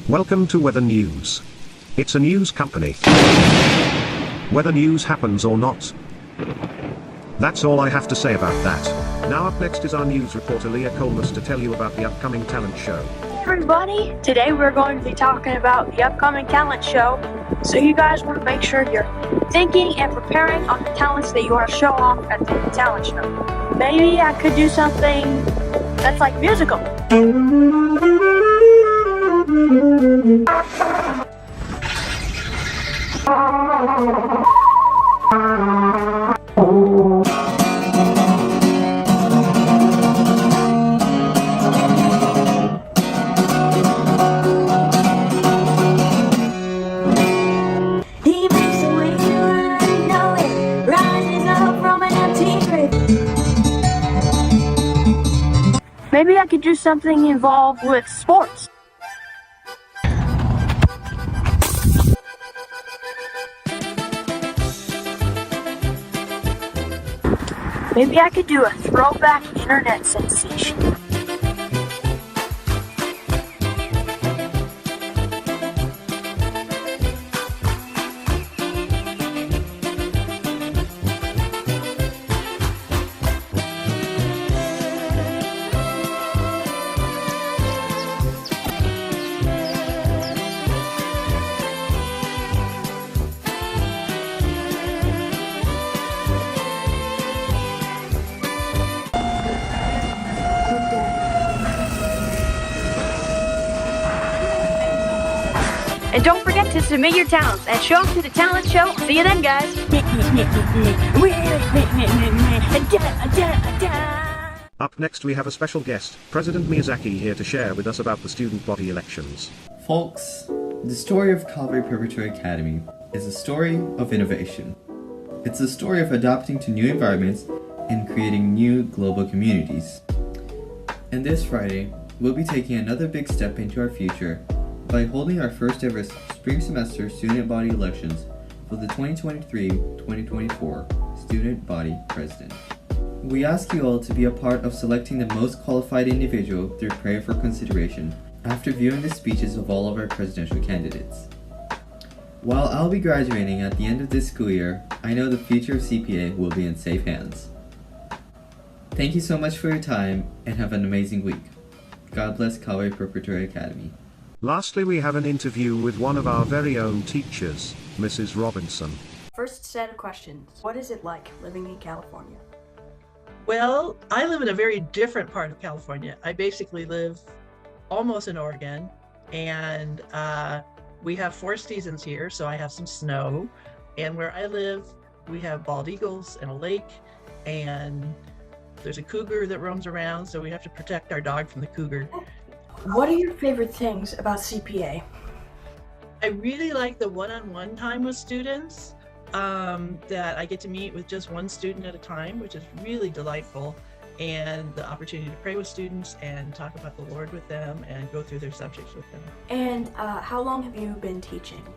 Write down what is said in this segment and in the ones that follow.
Welcome to Weather News. It's a news company. Whether news happens or not. That's all I have to say about that. Now up next is our news reporter Leah Colmus to tell you about the upcoming talent show. Everybody, today we're going to be talking about the upcoming talent show, so you guys want to make sure you're thinking and preparing on the talents that you want to show off at the talent show. Maybe I could do something that's like musical. Maybe I could do something involved with sports. Maybe I could do a throwback internet sensation. And don't forget to submit your talents and show up to the talent show. See you then, guys. Up next we have a special guest, President Miyazaki, here to share with us about the student body elections. Folks, the story of Calvary Preparatory Academy is a story of innovation. It's a story of adapting to new environments and creating new global communities. And this Friday, we'll be taking another big step into our future by holding our first ever spring semester student body elections for the 2023-2024 student body president. We ask you all to be a part of selecting the most qualified individual through prayer for consideration after viewing the speeches of all of our presidential candidates. While I'll be graduating at the end of this school year, I know the future of CPA will be in safe hands. Thank you so much for your time and have an amazing week. God bless Calvary Preparatory Academy. Lastly, we have an interview with one of our very own teachers, Mrs. Robinson. First set of questions. What is it like living in California? Well, I live in a very different part of California. I basically live almost in Oregon, and we have 4 seasons here, so I have some snow. And where I live, we have bald eagles and a lake, and there's a cougar that roams around, so we have to protect our dog from the cougar. What are your favorite things about CPA? I really like the one-on-one time with students, that I get to meet with just one student at a time, which is really delightful, and the opportunity to pray with students and talk about the Lord with them and go through their subjects with them. And how long have you been teaching?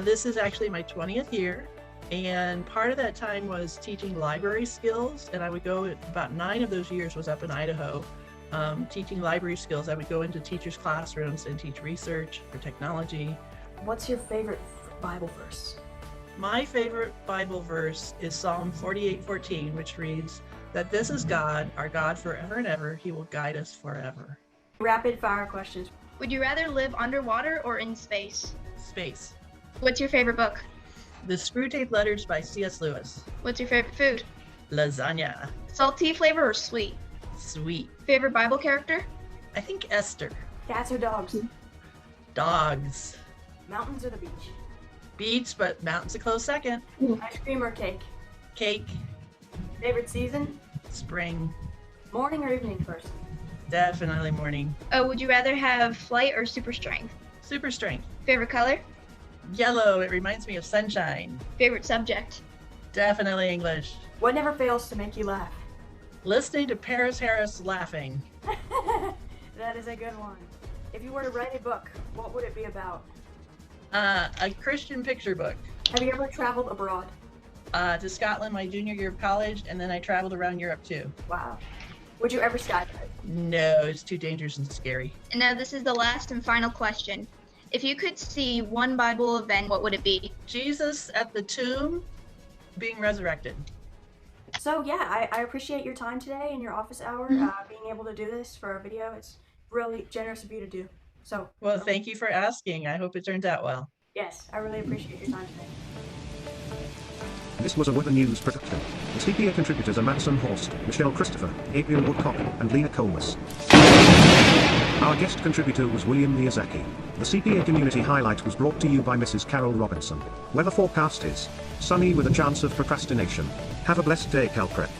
This is actually my 20th year, and part of that time was teaching library skills, and I would go, about 9 of those years was up in Idaho. Teaching library skills. I would go into teachers' classrooms and teach research for technology. What's your favorite Bible verse? My favorite Bible verse is Psalm 48:14, which reads that this is God, our God forever and ever. He will guide us forever. Rapid fire questions. Would you rather live underwater or in space? Space. What's your favorite book? The Screwtape Letters by C.S. Lewis. What's your favorite food? Lasagna. Salty flavor or sweet? Sweet. Favorite Bible character? I think Esther. Cats or dogs? Dogs. Mountains or the beach? Beach, but mountains a close second. Ice cream or cake? Cake. Favorite season? Spring. Morning or evening person? Definitely morning. Oh, would you rather have flight or super strength? Super strength. Favorite color? Yellow. It reminds me of sunshine. Favorite subject? Definitely English. What never fails to make you laugh? Listening to Paris Harris laughing. That is a good one. If you were to write a book, what would it be about? A Christian picture book. Have you ever traveled abroad? To Scotland my junior year of college, and then I traveled around Europe too. Wow. Would you ever skydive? No, it's too dangerous and scary. And now this is the last and final question. If you could see one Bible event, what would it be? Jesus at the tomb being resurrected. So yeah, I appreciate your time today and your office hour, being able to do this for a video. It's really generous of you to do. So Well, thank you for asking. I hope it turns out well. yes, I really appreciate your time today. This was a Weather News production. The CPA contributors are Madison Horst, Michelle Christopher, Adrian Woodcock, and Leah Comas. Our guest contributor was William Miyazaki. The CPA Community Highlight was brought to you by Mrs. Carol Robinson. Weather forecast is sunny with a chance of procrastination. Have a blessed day, Calprep.